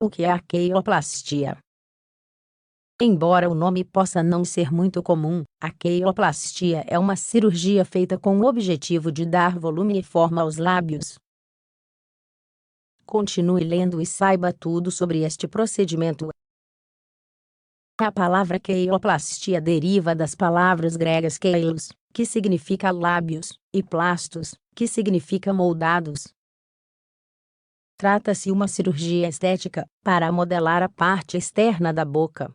O que é a queioplastia? Embora o nome possa não ser muito comum, a queioplastia é uma cirurgia feita com o objetivo de dar volume e forma aos lábios. Continue lendo e saiba tudo sobre este procedimento. A palavra queioplastia deriva das palavras gregas keilos, que significa lábios, e plastos, que significa moldados. Trata-se uma cirurgia estética, para modelar a parte externa da boca.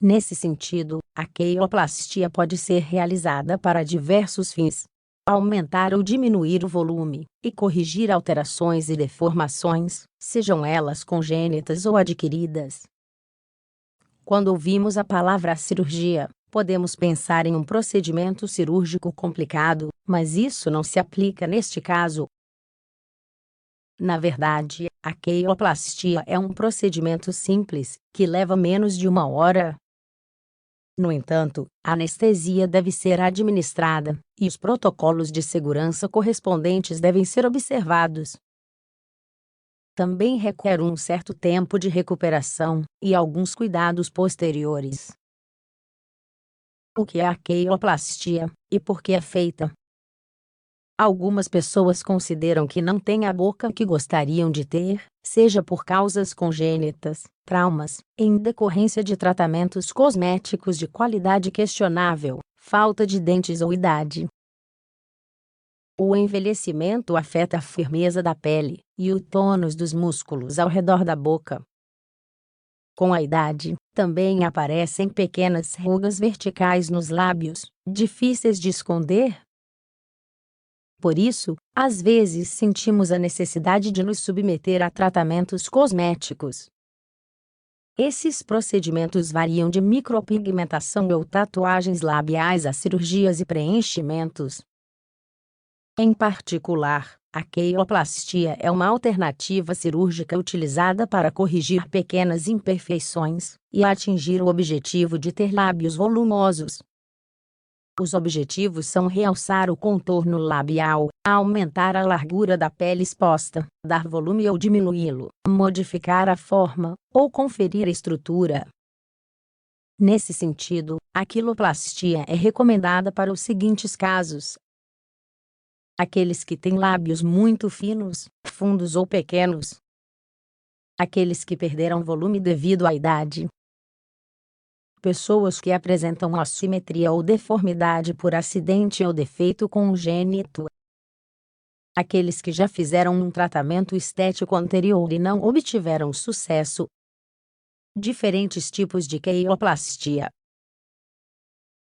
Nesse sentido, a queioplastia pode ser realizada para diversos fins: aumentar ou diminuir o volume, e corrigir alterações e deformações, sejam elas congênitas ou adquiridas. Quando ouvimos a palavra cirurgia, podemos pensar em um procedimento cirúrgico complicado, mas isso não se aplica neste caso. Na verdade, a queioplastia é um procedimento simples, que leva menos de 1 hora. No entanto, a anestesia deve ser administrada, e os protocolos de segurança correspondentes devem ser observados. Também requer um certo tempo de recuperação, e alguns cuidados posteriores. O que é a queioplastia, e por que é feita? Algumas pessoas consideram que não têm a boca que gostariam de ter, seja por causas congênitas, traumas, em decorrência de tratamentos cosméticos de qualidade questionável, falta de dentes ou idade. O envelhecimento afeta a firmeza da pele e o tônus dos músculos ao redor da boca. Com a idade, também aparecem pequenas rugas verticais nos lábios, difíceis de esconder. Por isso, às vezes sentimos a necessidade de nos submeter a tratamentos cosméticos. Esses procedimentos variam de micropigmentação ou tatuagens labiais a cirurgias e preenchimentos. Em particular, a queioplastia é uma alternativa cirúrgica utilizada para corrigir pequenas imperfeições e atingir o objetivo de ter lábios volumosos. Os objetivos são realçar o contorno labial, aumentar a largura da pele exposta, dar volume ou diminuí-lo, modificar a forma, ou conferir estrutura. Nesse sentido, a quiloplastia é recomendada para os seguintes casos: aqueles que têm lábios muito finos, fundos ou pequenos, aqueles que perderam volume devido à idade, pessoas que apresentam assimetria ou deformidade por acidente ou defeito congênito, aqueles que já fizeram um tratamento estético anterior e não obtiveram sucesso. Diferentes tipos de queioplastia.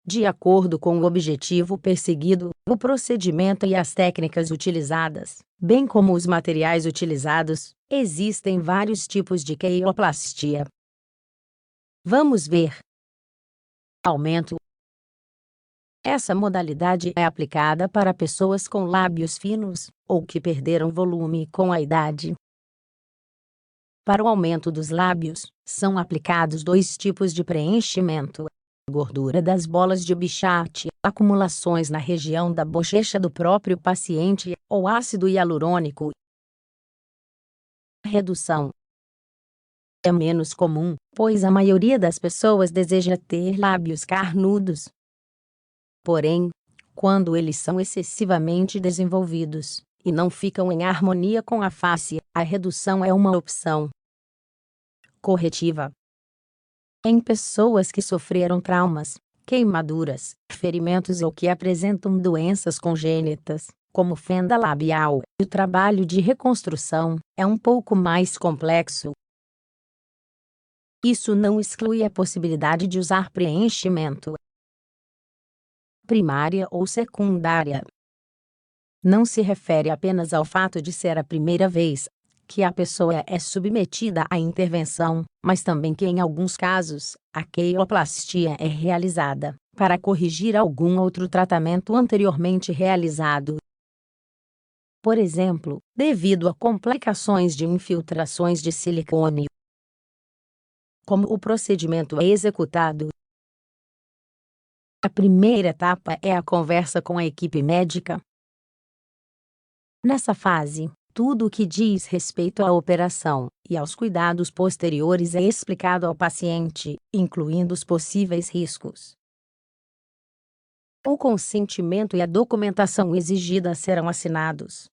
De acordo com o objetivo perseguido, o procedimento e as técnicas utilizadas, bem como os materiais utilizados, existem vários tipos de queioplastia. Vamos ver. Aumento. Essa modalidade é aplicada para pessoas com lábios finos, ou que perderam volume com a idade. Para o aumento dos lábios, são aplicados 2 tipos de preenchimento: gordura das bolas de Bichat, acumulações na região da bochecha do próprio paciente, ou ácido hialurônico. Redução. É menos comum, pois a maioria das pessoas deseja ter lábios carnudos. Porém, quando eles são excessivamente desenvolvidos, e não ficam em harmonia com a face, a redução é uma opção. Corretiva. Em pessoas que sofreram traumas, queimaduras, ferimentos ou que apresentam doenças congênitas, como fenda labial, o trabalho de reconstrução é um pouco mais complexo. Isso não exclui a possibilidade de usar preenchimento primária ou secundária. Não se refere apenas ao fato de ser a primeira vez que a pessoa é submetida à intervenção, mas também que em alguns casos, a queioplastia é realizada para corrigir algum outro tratamento anteriormente realizado. Por exemplo, devido a complicações de infiltrações de silicone. Como o procedimento é executado? A primeira etapa é a conversa com a equipe médica. Nessa fase, tudo o que diz respeito à operação e aos cuidados posteriores é explicado ao paciente, incluindo os possíveis riscos. O consentimento e a documentação exigida serão assinados.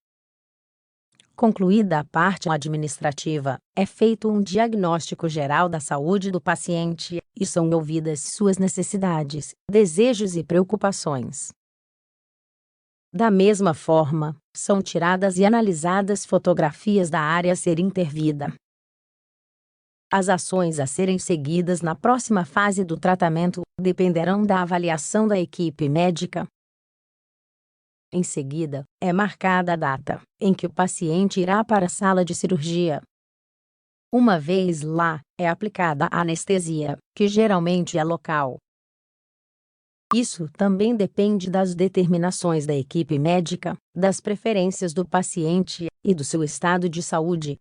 Concluída a parte administrativa, é feito um diagnóstico geral da saúde do paciente e são ouvidas suas necessidades, desejos e preocupações. Da mesma forma, são tiradas e analisadas fotografias da área a ser intervida. As ações a serem seguidas na próxima fase do tratamento dependerão da avaliação da equipe médica. Em seguida, é marcada a data em que o paciente irá para a sala de cirurgia. Uma vez lá, é aplicada a anestesia, que geralmente é local. Isso também depende das determinações da equipe médica, das preferências do paciente e do seu estado de saúde.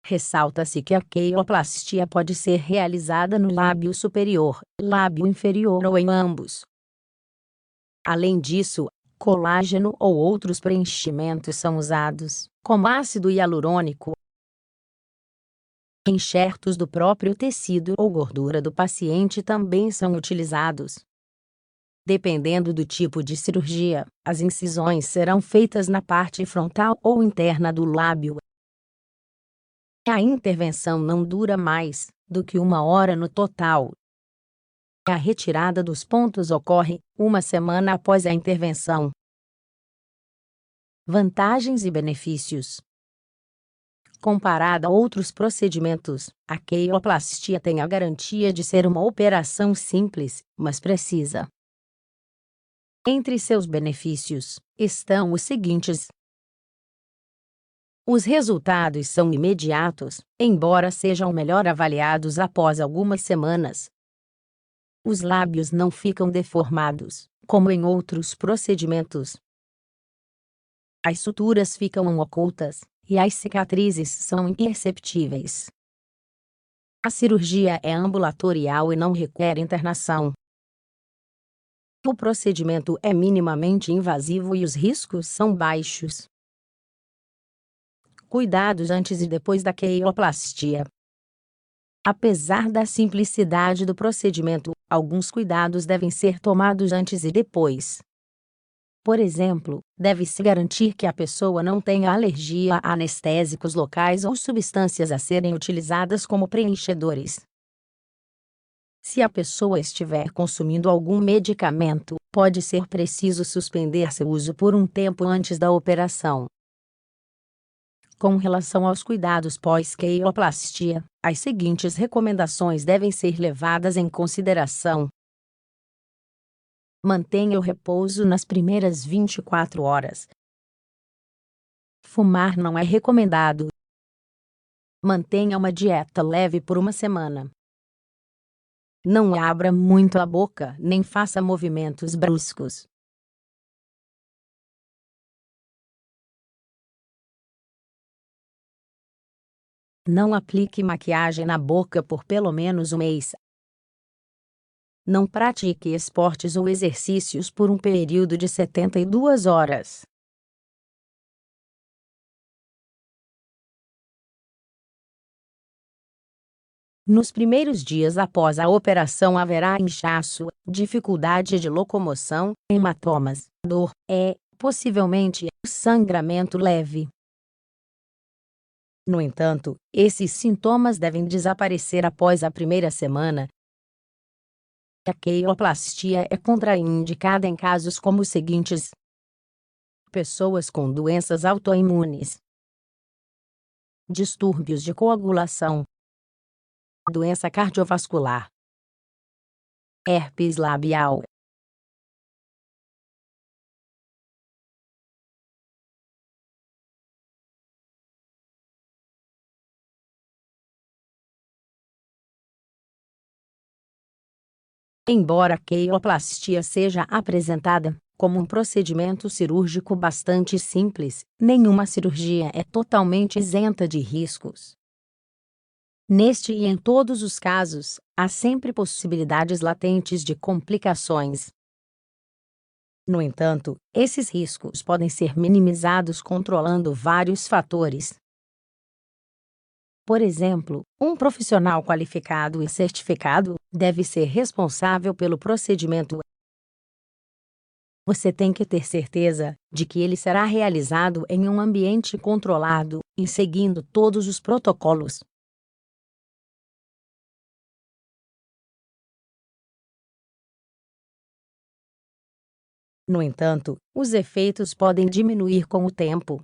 Ressalta-se que a queiroplastia pode ser realizada no lábio superior, lábio inferior ou em ambos. Além disso, colágeno ou outros preenchimentos são usados, como ácido hialurônico. Enxertos do próprio tecido ou gordura do paciente também são utilizados. Dependendo do tipo de cirurgia, as incisões serão feitas na parte frontal ou interna do lábio. A intervenção não dura mais do que 1 hora no total. A retirada dos pontos ocorre 1 semana após a intervenção. Vantagens e benefícios. Comparada a outros procedimentos, a queiroplastia tem a garantia de ser uma operação simples, mas precisa. Entre seus benefícios, estão os seguintes. Os resultados são imediatos, embora sejam melhor avaliados após algumas semanas. Os lábios não ficam deformados, como em outros procedimentos. As suturas ficam ocultas, e as cicatrizes são imperceptíveis. A cirurgia é ambulatorial e não requer internação. O procedimento é minimamente invasivo e os riscos são baixos. Cuidados antes e depois da queiroplastia. Apesar da simplicidade do procedimento, alguns cuidados devem ser tomados antes e depois. Por exemplo, deve-se garantir que a pessoa não tenha alergia a anestésicos locais ou substâncias a serem utilizadas como preenchedores. Se a pessoa estiver consumindo algum medicamento, pode ser preciso suspender seu uso por um tempo antes da operação. Com relação aos cuidados pós-queiroplastia, as seguintes recomendações devem ser levadas em consideração. Mantenha o repouso nas primeiras 24 horas. Fumar não é recomendado. Mantenha uma dieta leve por 1 semana. Não abra muito a boca, nem faça movimentos bruscos. Não aplique maquiagem na boca por pelo menos 1 mês. Não pratique esportes ou exercícios por um período de 72 horas. Nos primeiros dias após a operação haverá inchaço, dificuldade de locomoção, hematomas, dor, possivelmente, sangramento leve. No entanto, esses sintomas devem desaparecer após a 1ª semana. A queiroplastia é contraindicada em casos como os seguintes: pessoas com doenças autoimunes, distúrbios de coagulação, doença cardiovascular, herpes labial. Embora a queiroplastia seja apresentada como um procedimento cirúrgico bastante simples, nenhuma cirurgia é totalmente isenta de riscos. Neste e em todos os casos, há sempre possibilidades latentes de complicações. No entanto, esses riscos podem ser minimizados controlando vários fatores. Por exemplo, um profissional qualificado e certificado deve ser responsável pelo procedimento. Você tem que ter certeza de que ele será realizado em um ambiente controlado e seguindo todos os protocolos. No entanto, os efeitos podem diminuir com o tempo.